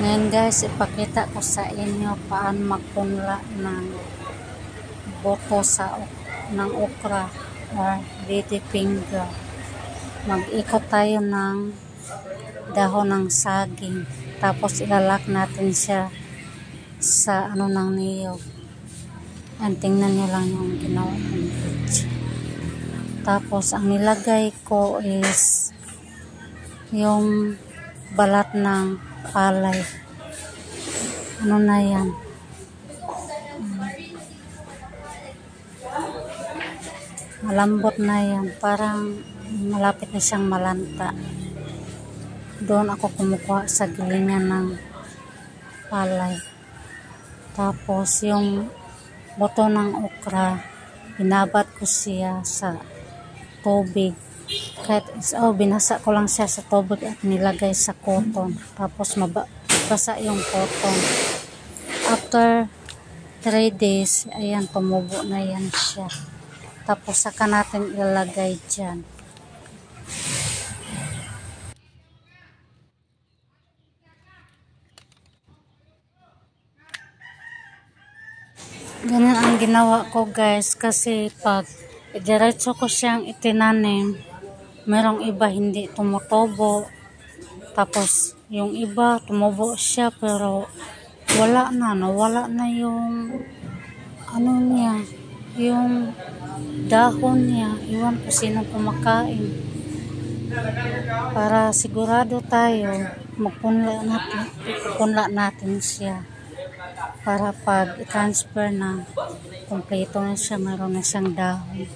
Ngayon guys, ipakita ko sa inyo paano magpunla ng boto ng okra or lady finger. Mag-ikot tayo ng dahon ng saging. Tapos ilalak natin siya sa ng niyog. And tingnan nyo lang yung ginawa ng page. Tapos ang nilagay ko is yung balat ng palay. Na yan. Malambot na yan. Parang malapit na siyang malanta. Doon ako kumukuha sa gilingan ng palay. Tapos yung boto ng okra, binabad ko siya sa tubig. Binasa ko lang siya sa tubig at nilagay sa cotton. Tapos basa yung cotton. After 3 days, ayan, tumubo na yan siya. Tapos saka natin ilalagay dyan. Ganun ang ginawa ko guys, kasi pag diretso ko siyang itinanim, merong iba hindi tumutubo. Tapos yung iba tumubo siya pero nawala na yung niya, yung dahon niya. Iwan ko sino kumakain. Para sigurado tayo, magpunla natin siya. Para pag i-transfer na, kompleto na siya, mayroon na siyang dahon.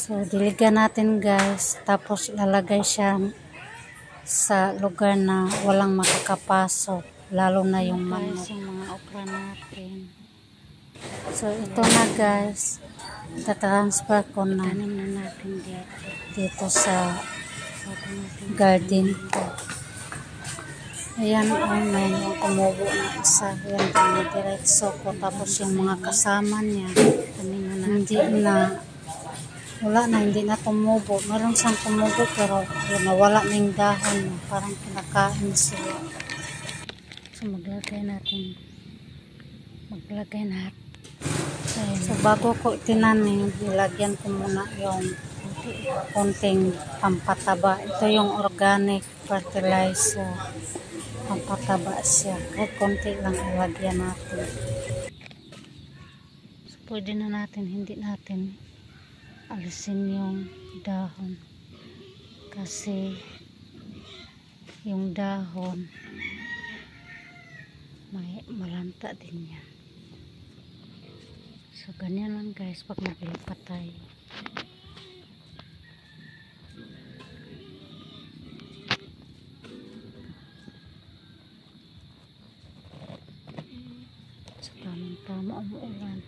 So, diligan natin guys. Tapos, ilalagay siya sa lugar na walang makakapasok. Lalo na yung mga okra natin. So, ito na guys. Ita-transfer ko na. Tanim na natin dito sa garden ko. Ayan, may yung tumubo na isa. Ayan, pinidiretso ko. Tapos, yung mga kasama niya, hindi na tumubo. Meron siyang tumubo pero nawala na yung dahon. Parang kinakain sila. So maglagay natin. So bago ko itinanim, ilagyan ko muna yung konting pampataba. Ito yung organic fertilizer. Pampataba siya. Kahit konti lang ilagyan natin. So pwede na natin, hindi natin alisin yung dahon kasi yung dahon may malanta din yan. So ganyan lang guys pag naglipat tayo. So tamang-tama umuulan.